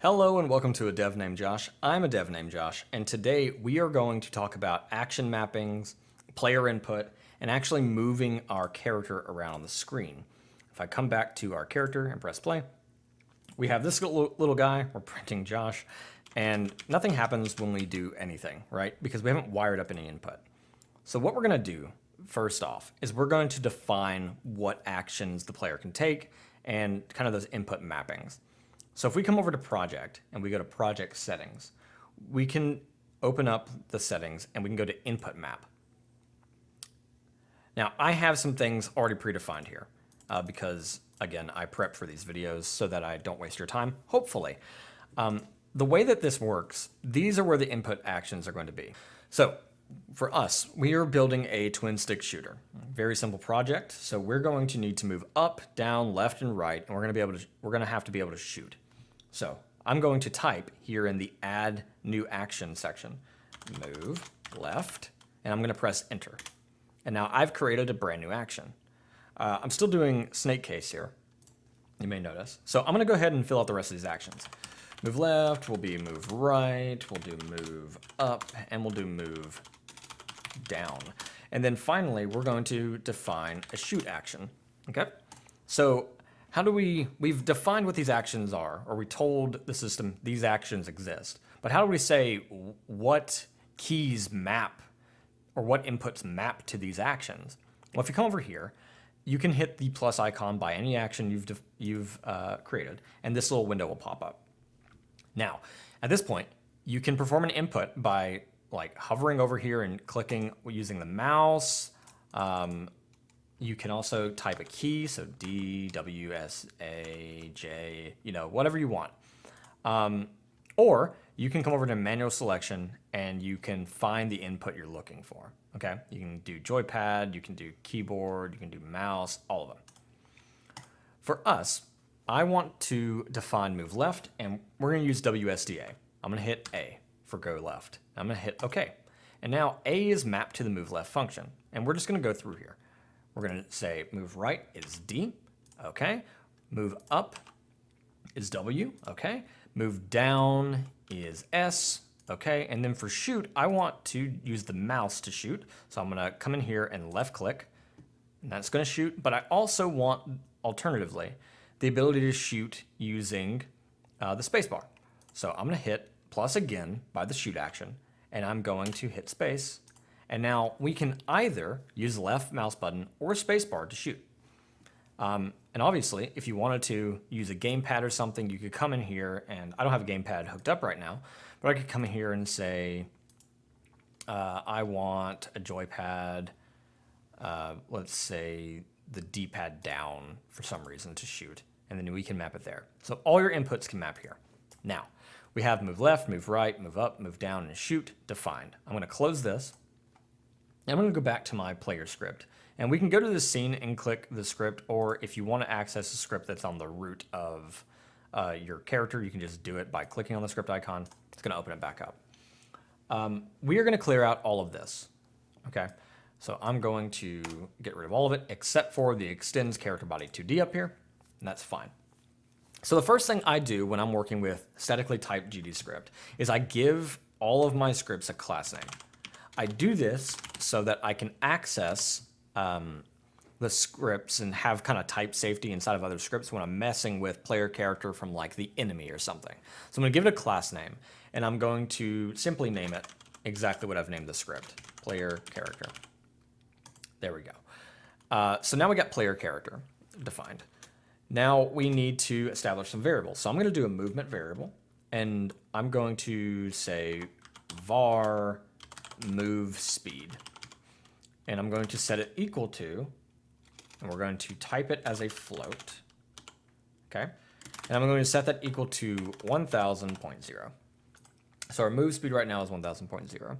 Hello and welcome to A Dev Named Josh. I'm a dev named Josh, and today we are going to talk about action mappings, player input, and actually moving our character around on the screen. If I come back to our character and press play, we have this little guy, we're printing Josh, and nothing happens when we do anything, right? Because we haven't wired up any input. So what we're gonna do, first off, is we're going to define what actions the player can take and kind of those input mappings. So if we come over to project and we go to project settings, we can open up the settings and we can go to input map. Now I have some things already predefined here because again, I prep for these videos so that I don't waste your time, hopefully. The way that this works, these are where the input actions are going to be. So for us, we are building a twin stick shooter. Very simple project. So we're going to need to move up, down, left, and right, and we're going to have to be able to shoot. So I'm going to type here in the add new action section, move left, and I'm going to press enter. And now I've created a brand new action. I'm still doing snake case here, you may notice. So I'm going to go ahead and fill out the rest of these actions. Move left will be move right, we'll do move up, and we'll do move down. And then finally, we're going to define a shoot action, okay? So how do we've defined what these actions are, or we told the system these actions exist, but how do we say what keys map, or what inputs map to these actions? Well, if you come over here, you can hit the plus icon by any action you've created, and this little window will pop up. Now, at this point, you can perform an input by like hovering over here and clicking using the mouse. You can also type a key, so D, W, S, A, J, whatever you want. Or you can come over to manual selection and you can find the input you're looking for, okay? You can do joypad, you can do keyboard, you can do mouse, all of them. For us, I want to define move left, and we're gonna use WSDA. I'm gonna hit A for go left. I'm gonna hit OK. And now A is mapped to the move left function, and we're just gonna go through here. We're gonna say move right is D, okay. Move up is W, okay. Move down is S, okay. And then for shoot, I want to use the mouse to shoot. So I'm gonna come in here and left click, and that's gonna shoot, but I also want, alternatively, the ability to shoot using the spacebar. So I'm gonna hit plus again by the shoot action, and I'm going to hit space. And now we can either use the left mouse button or spacebar to shoot. And obviously, if you wanted to use a gamepad or something, you could come in here, and I don't have a gamepad hooked up right now, but I could come in here and say, I want a joypad, let's say the D-pad down for some reason to shoot, and then we can map it there. So all your inputs can map here. Now, we have move left, move right, move up, move down, and shoot defined. I'm gonna close this. I'm going to go back to my player script, and we can go to the scene and click the script, or if you want to access a script that's on the root of your character, you can just do it by clicking on the script icon. It's going to open it back up. We are going to clear out all of this, okay? So I'm going to get rid of all of it except for the extends character body 2D up here, and that's fine. So the first thing I do when I'm working with statically typed GD script is I give all of my scripts a class name. I do this so that I can access the scripts and have kind of type safety inside of other scripts when I'm messing with player character from like the enemy or something. So I'm going to give it a class name, and I'm going to simply name it exactly what I've named the script, player character. There we go. So now we got player character defined. Now we need to establish some variables. So I'm going to do a movement variable, and I'm going to say var move speed, and I'm going to set it equal to, and we're going to type it as a float, okay, and I'm going to set that equal to 1000.0. So our move speed right now is 1000.0.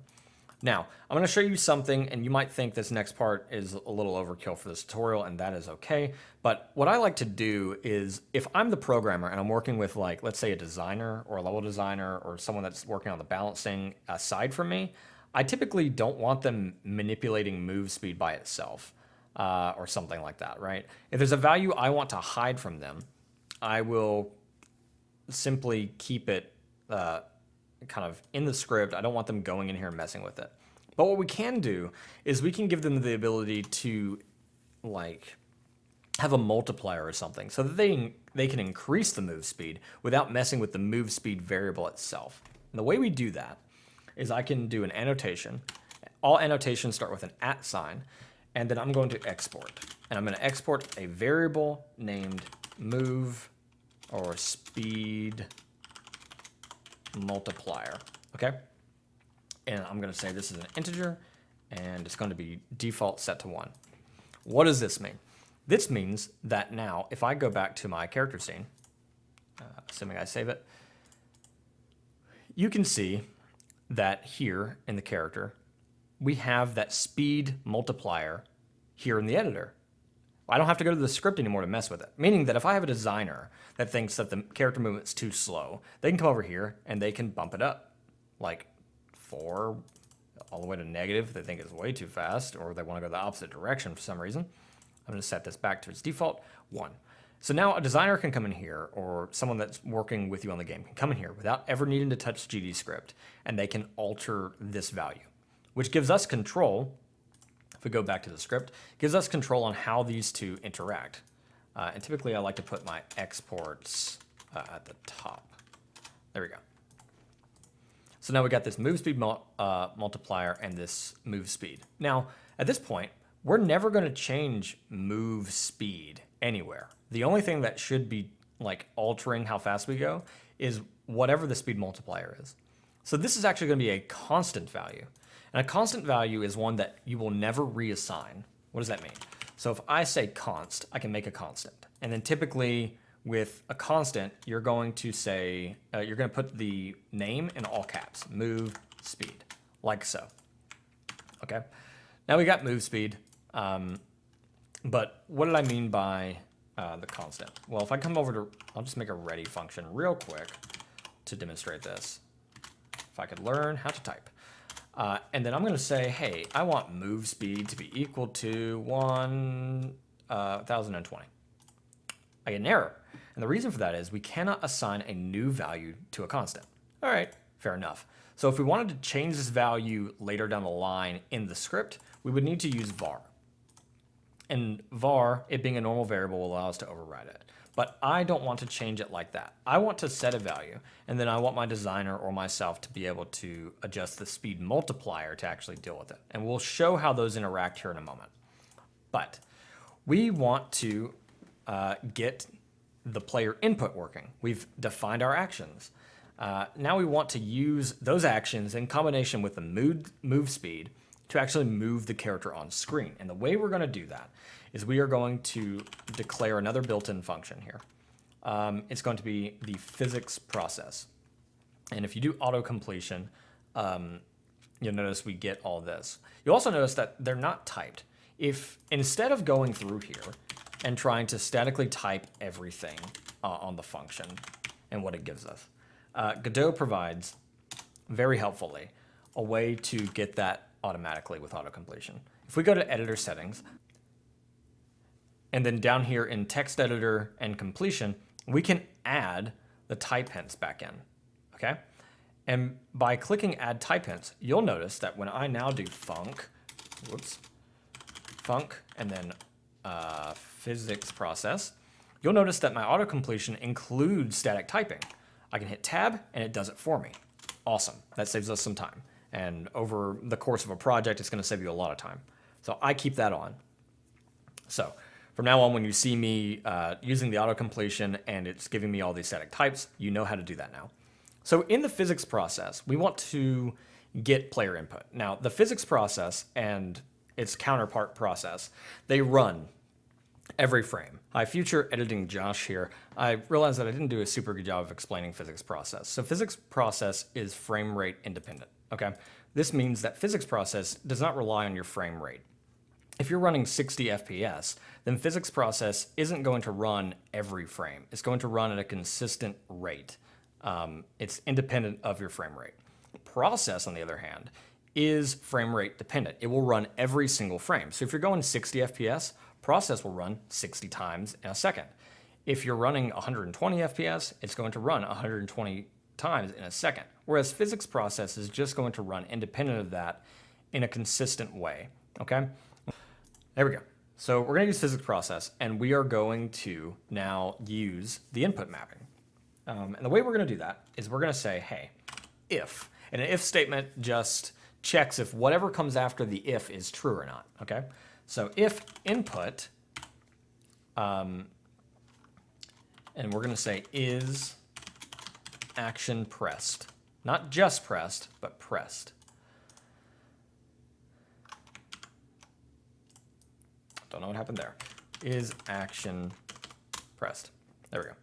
Now I'm going to show you something, and you might think this next part is a little overkill for this tutorial, and that is okay, but what I like to do is, if I'm the programmer and I'm working with, like, let's say a designer or a level designer or someone that's working on the balancing aside from me, I typically don't want them manipulating move speed by itself or something like that, right? If there's a value I want to hide from them, I will simply keep it kind of in the script. I don't want them going in here and messing with it. But what we can do is we can give them the ability to like have a multiplier or something so that they can increase the move speed without messing with the move speed variable itself. And the way we do that is I can do an annotation. All annotations start with an @ sign, and then I'm going to export. And I'm going to export a variable named move or speed multiplier, okay? And I'm going to say this is an integer, and it's going to be default set to 1. What does this mean? This means that now, if I go back to my character scene, assuming I save it, you can see that here in the character, we have that speed multiplier here in the editor. I don't have to go to the script anymore to mess with it. Meaning that if I have a designer that thinks that the character movement's too slow, they can come over here and they can bump it up, like 4 all the way to negative. They think it's way too fast, or they want to go the opposite direction for some reason. I'm going to set this back to its default 1. So now a designer can come in here, or someone that's working with you on the game can come in here without ever needing to touch GD script, and they can alter this value, which gives us control. If we go back to the script, gives us control on how these two interact. And typically I like to put my exports at the top. There we go. So now we got this move speed multiplier and this move speed. Now, at this point, we're never going to change move speed anywhere. The only thing that should be like altering how fast we go is whatever the speed multiplier is. So this is actually going to be a constant value. And a constant value is one that you will never reassign. What does that mean? So if I say const, I can make a constant. And then typically with a constant, you're going to say, you're going to put the name in all caps, move speed, like so. Okay. Now we got move speed. But what did I mean by the constant? Well, if I come over to, I'll just make a ready function real quick to demonstrate this. If I could learn how to type. And then I'm going to say, hey, I want move speed to be equal to 1020. I get an error. And the reason for that is we cannot assign a new value to a constant. All right, fair enough. So if we wanted to change this value later down the line in the script, we would need to use var. And var, it being a normal variable, will allow us to override it. But I don't want to change it like that. I want to set a value, and then I want my designer or myself to be able to adjust the speed multiplier to actually deal with it. And we'll show how those interact here in a moment. But we want to get the player input working. We've defined our actions. Now we want to use those actions in combination with the move speed to actually move the character on screen. And the way we're going to do that is we are going to declare another built-in function here. It's going to be the physics process. And if you do auto-completion, you'll notice we get all this. You'll also notice that they're not typed. If instead of going through here and trying to statically type everything on the function and what it gives us, Godot provides, very helpfully, a way to get that automatically with auto-completion. If we go to editor settings, and then down here in text editor and completion, we can add the type hints back in, okay? And by clicking add type hints, you'll notice that when I now do func, and then physics process, you'll notice that my auto-completion includes static typing. I can hit tab and it does it for me. Awesome, that saves us some time. And over the course of a project, it's gonna save you a lot of time. So I keep that on. So from now on, when you see me using the auto-completion and it's giving me all these static types, you know how to do that now. So in the physics process, we want to get player input. Now, the physics process and its counterpart process, they run every frame. Hi, future editing Josh here. I realized that I didn't do a super good job of explaining physics process. So physics process is frame rate independent, okay? This means that physics process does not rely on your frame rate. If you're running 60 FPS, then physics process isn't going to run every frame. It's going to run at a consistent rate. It's independent of your frame rate. Process, on the other hand, is frame rate dependent. It will run every single frame. So if you're going 60 FPS, process will run 60 times in a second. if you're running 120 FPS, it's going to run 120 times in a second. Whereas physics process is just going to run independent of that in a consistent way, okay? There we go. So we're gonna use physics process, and we are going to now use the input mapping. And the way we're gonna do that is we're gonna say, hey, if, and an if statement just checks if whatever comes after the if is true or not, okay? So if input, and we're gonna say is action pressed, not just pressed, but pressed. Don't know what happened there. Is action pressed. There we go.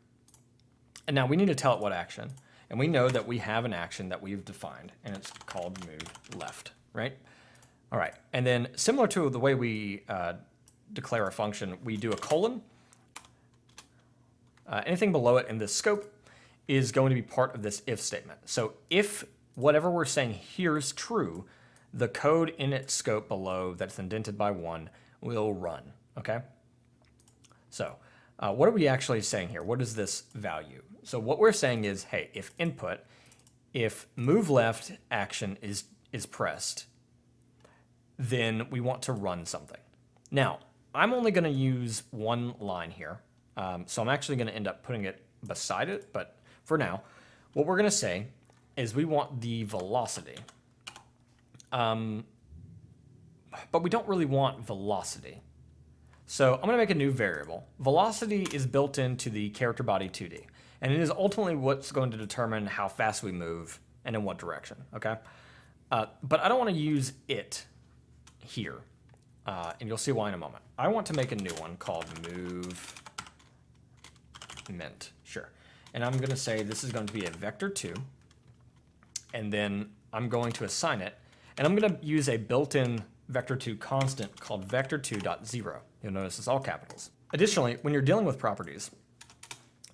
And now we need to tell it what action. And we know that we have an action that we've defined, and it's called move left, right? All right, and then similar to the way we declare a function, we do a colon. Anything below it in this scope is going to be part of this if statement. So if whatever we're saying here is true, the code in its scope below that's indented by 1 will run, okay? So what are we actually saying here? What is this value? So what we're saying is, hey, if input, if move left action is pressed, then we want to run something. Now, I'm only gonna use one line here. So I'm actually gonna end up putting it beside it, but for now, what we're gonna say is we want the velocity. But we don't really want velocity. So I'm gonna make a new variable. Velocity is built into the character body 2D, and it is ultimately what's going to determine how fast we move and in what direction, okay? But I don't wanna use it here, and you'll see why in a moment. I want to make a new one called movement, sure. And I'm gonna say this is going to be a vector2, and then I'm going to assign it, and I'm gonna use a built-in vector2 constant called vector2.0. You'll notice it's all capitals. Additionally, when you're dealing with properties,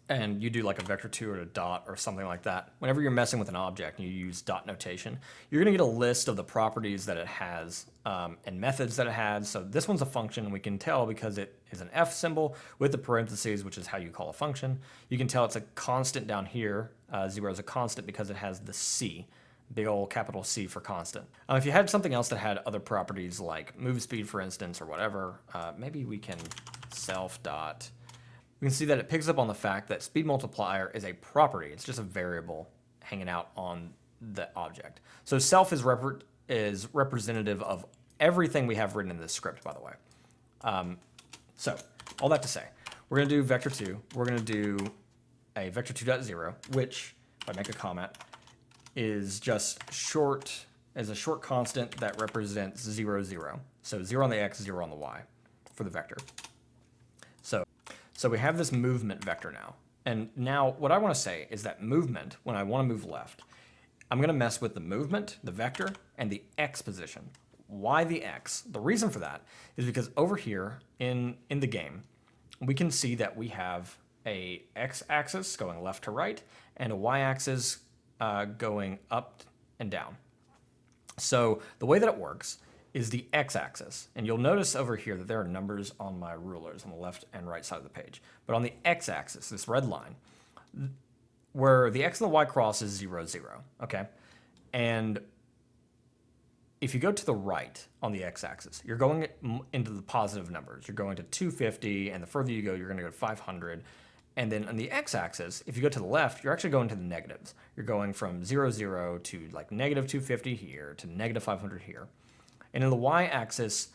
and you do like a vector2 or a dot or something like that, whenever you're messing with an object and you use dot notation, you're gonna get a list of the properties that it has and methods that it has. So this one's a function, and we can tell because it is an F symbol with the parentheses, which is how you call a function. You can tell it's a constant down here. 0 is a constant because it has the C. Big old capital C for constant. If you had something else that had other properties like move speed, for instance, or whatever, maybe we can self dot. We can see that it picks up on the fact that speed multiplier is a property. It's just a variable hanging out on the object. So self is representative of everything we have written in this script, by the way. So all that to say, we're gonna do vector2. We're gonna do a vector2.0, which, if I make a comment, is just short, as a short constant that represents 0, 0. So 0 on the x, 0 on the y for the vector. So we have this movement vector now. And now what I want to say is that movement, when I want to move left, I'm going to mess with the movement, the vector, and the x position. Why the x? The reason for that is because over here in the game, we can see that we have a x-axis going left to right and a y-axis going up and down. So the way that it works is the x-axis. And you'll notice over here that there are numbers on my rulers on the left and right side of the page. But on the x-axis, this red line, where the x and the y cross is 0, 0, okay? And if you go to the right on the x-axis, you're going into the positive numbers. You're going to 250, and the further you go, you're gonna go to 500. And then on the x-axis, if you go to the left, you're actually going to the negatives. You're going from 0, 0 to like negative 250 here to negative 500 here. And in the y-axis,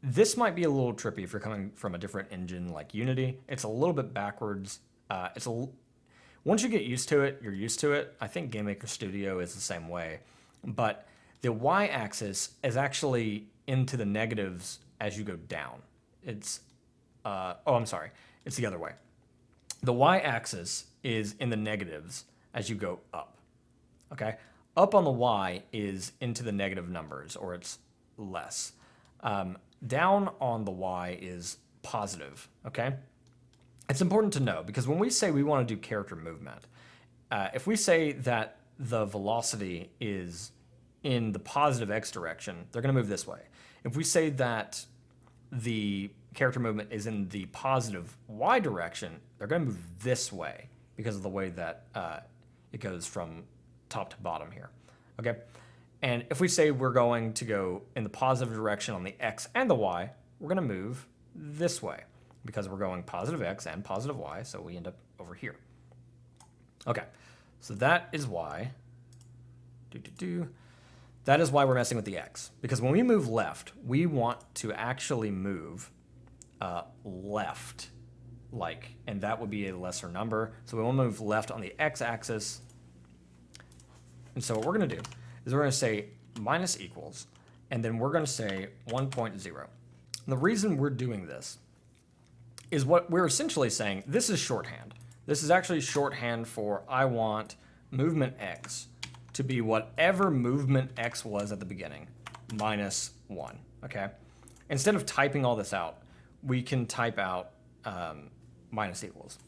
this might be a little trippy if you're coming from a different engine like Unity. It's a little bit backwards. Once you get used to it, you're used to it. I think GameMaker Studio is the same way. But the y-axis is actually into the negatives as you go down. It's the other way. The y-axis is in the negatives as you go up, okay? Up on the y is into the negative numbers, or it's less. Down on the y is positive, okay? It's important to know, because when we say we want to do character movement, if we say that the velocity is in the positive x direction, they're going to move this way. If we say that the character movement is in the positive Y direction, they're going to move this way because of the way that it goes from top to bottom here. Okay, and if we say we're going to go in the positive direction on the X and the Y, we're going to move this way because we're going positive X and positive Y, so we end up over here. Okay, so that is why. That is why we're messing with the X, because when we move left, we want to actually move left, and that would be a lesser number. So we want to move left on the X-axis. And so what we're going to do is we're going to say minus equals, and then we're going to say 1.0. And the reason we're doing this is what we're essentially saying, this is shorthand. This is actually shorthand for I want movement X to be whatever movement X was at the beginning, minus 1, okay? Instead of typing all this out, we can type out minus equals.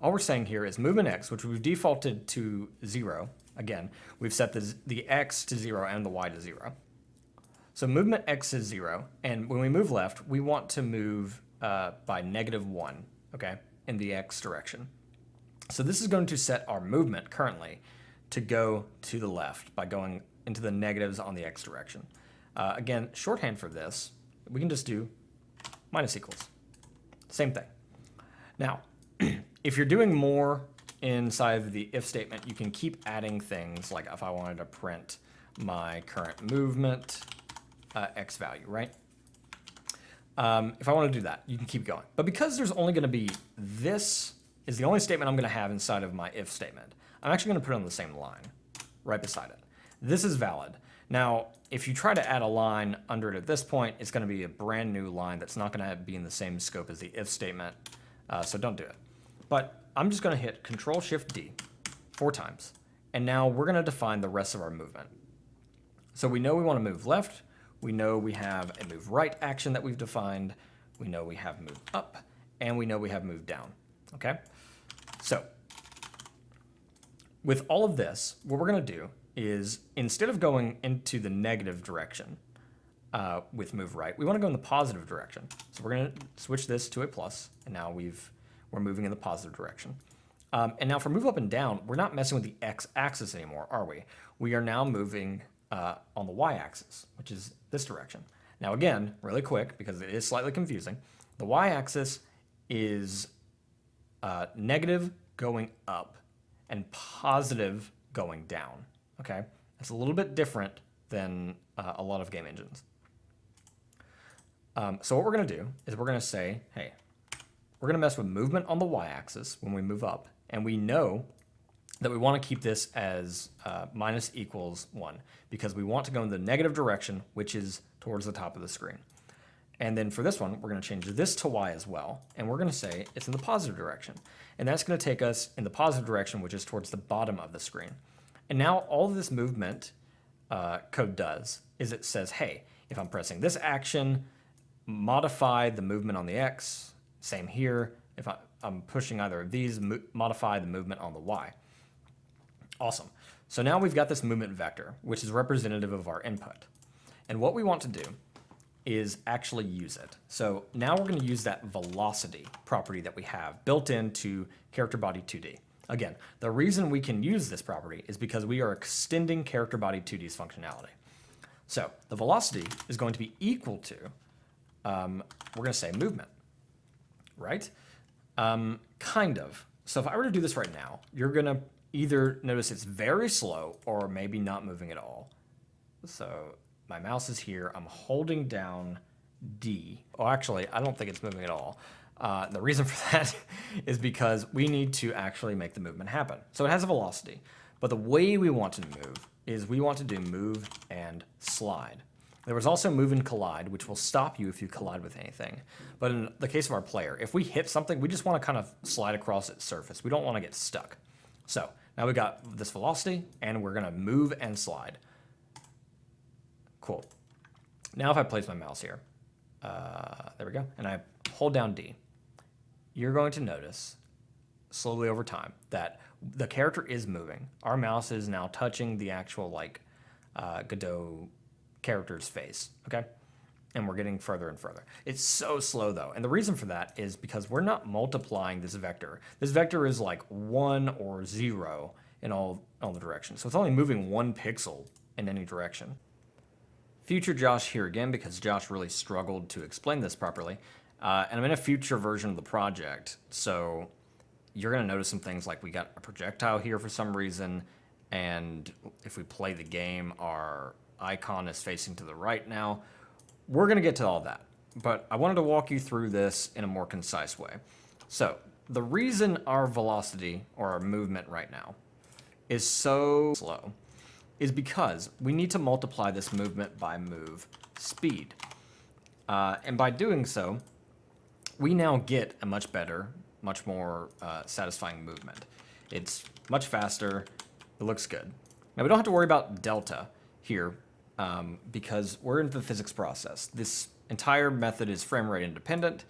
All we're saying here is movement X, which we've defaulted to 0. Again, we've set the X to 0 and the Y to 0. So movement X is 0, and when we move left, we want to move by -1, okay, in the X direction. So this is going to set our movement currently to go to the left by going into the negatives on the X direction. Again, shorthand for this, we can just do minus equals. Same thing. Now, if you're doing more inside of the if statement, you can keep adding things like if I wanted to print my current movement X value, right? If I want to do that, you can keep going. But because there's only going to be this is the only statement I'm going to have inside of my if statement, I'm actually going to put it on the same line right beside it. This is valid. Now, if you try to add a line under it at this point, it's going to be a brand new line that's not going to be in the same scope as the if statement, so don't do it. But I'm just going to hit Control-Shift-D 4 times, and now we're going to define the rest of our movement. So we know we want to move left, we know we have a move right action that we've defined, we know we have move up, and we know we have move down, okay? So with all of this, what we're going to do is instead of going into the negative direction with move right, we want to go in the positive direction. So we're going to switch this to a plus, and now we're moving in the positive direction. And now for move up and down, we're not messing with the X-axis anymore, are we? We are now moving on the Y-axis, which is this direction. Now again, really quick, because it is slightly confusing, the Y-axis is negative going up and positive going down, okay? It's a little bit different than a lot of game engines. So what we're going to do is we're going to say, hey, we're going to mess with movement on the Y-axis when we move up, and we know that we want to keep this as minus equals 1 because we want to go in the negative direction, which is towards the top of the screen. And then for this one, we're going to change this to Y as well, and we're going to say it's in the positive direction. And that's going to take us in the positive direction, which is towards the bottom of the screen. And now all of this movement code does is it says, hey, if I'm pressing this action, modify the movement on the X. Same here. If I'm pushing either of these, modify the movement on the Y. Awesome. So now we've got this movement vector, which is representative of our input. And what we want to do is actually use it. So now we're going to use that velocity property that we have built into character body 2D. Again, the reason we can use this property is because we are extending character body 2D's functionality. So the velocity is going to be equal to, we're going to say movement, right? Kind of. So if I were to do this right now, you're going to either notice it's very slow or maybe not moving at all. So my mouse is here. I'm holding down D. Oh, actually, I don't think it's moving at all. The reason for that is because we need to actually make the movement happen. So it has a velocity, but the way we want to move is we want to do move and slide. There was also move and collide, which will stop you if you collide with anything. But in the case of our player, if we hit something, we just want to kind of slide across its surface. We don't want to get stuck. So now we got this velocity, and we're going to move and slide. Cool. Now if I place my mouse here, there we go, and I hold down D, you're going to notice slowly over time that the character is moving. Our mouse is now touching the actual Godot character's face, okay? And we're getting further and further. It's so slow though. And the reason for that is because we're not multiplying this vector. This vector is like 1 or 0 in all the directions. So it's only moving 1 pixel in any direction. Future Josh here again, because Josh really struggled to explain this properly. And I'm in a future version of the project. So you're gonna notice some things like we got a projectile here for some reason. And if we play the game, our icon is facing to the right now. We're going to get to all that, but I wanted to walk you through this in a more concise way. So the reason our velocity or our movement right now is so slow is because we need to multiply this movement by move speed. And by doing so, we now get a much better, much more satisfying movement. It's much faster. It looks good. Now we don't have to worry about delta here. Because we're in the physics process. This entire method is frame rate independent,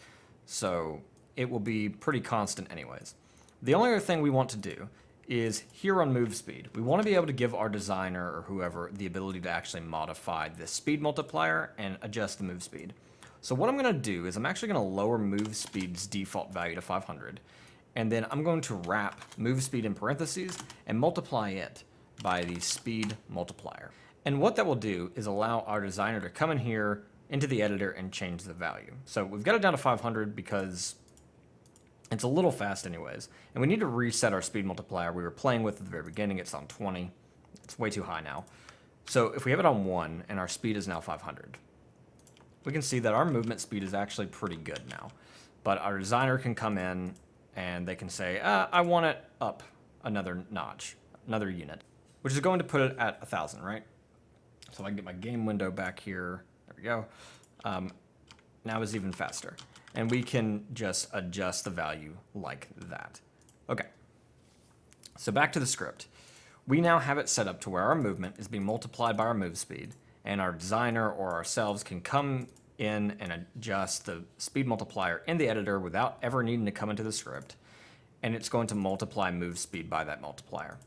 so it will be pretty constant anyways. The only other thing we want to do is here on move speed, we want to be able to give our designer or whoever the ability to actually modify this speed multiplier and adjust the move speed. So what I'm going to do is I'm actually going to lower move speed's default value to 500, and then I'm going to wrap move speed in parentheses and multiply it by the speed multiplier. And what that will do is allow our designer to come in here into the editor and change the value. So we've got it down to 500 because it's a little fast anyways. And we need to reset our speed multiplier we were playing with at the very beginning. It's on 20. It's way too high now. So if we have it on 1 and our speed is now 500, we can see that our movement speed is actually pretty good now. But our designer can come in and they can say, I want it up another notch, another unit, which is going to put it at 1,000, right? So I can get my game window back here. There we go. Now it's even faster. And we can just adjust the value like that. Okay. So back to the script. We now have it set up to where our movement is being multiplied by our move speed, and our designer or ourselves can come in and adjust the speed multiplier in the editor without ever needing to come into the script. And it's going to multiply move speed by that multiplier.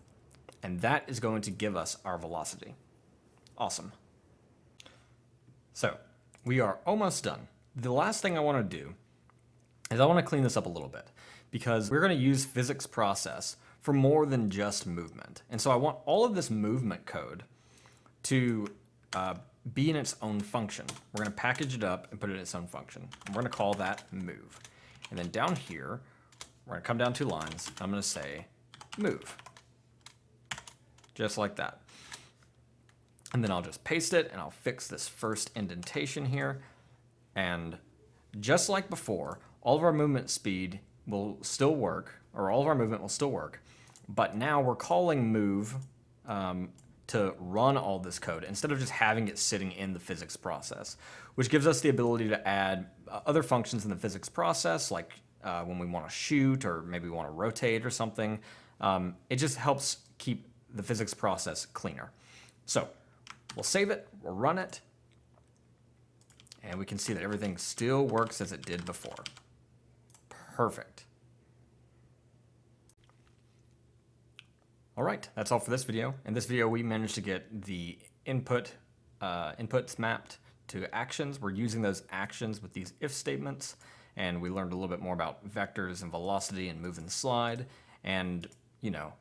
And that is going to give us our velocity. Awesome. So we are almost done. The last thing I want to do is I want to clean this up a little bit because we're going to use physics process for more than just movement. And so I want all of this movement code to be in its own function. We're going to package it up and put it in its own function. And we're going to call that move. And then down here, we're going to come down 2 lines. I'm going to say move. Just like that. And then I'll just paste it and I'll fix this first indentation here. And just like before, all of our movement speed will still work, or all of our movement will still work. But now we're calling move to run all this code instead of just having it sitting in the physics process, which gives us the ability to add other functions in the physics process, like when we want to shoot or maybe we want to rotate or something. It just helps keep the physics process cleaner. So we'll save it, we'll run it, and we can see that everything still works as it did before. Perfect. All right, that's all for this video. In this video, we managed to get the inputs mapped to actions. We're using those actions with these if statements, and we learned a little bit more about vectors and velocity and move and slide, and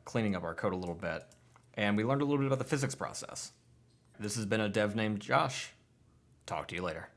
cleaning up our code a little bit. And we learned a little bit about the physics process. This has been a dev named Josh. Talk to you later.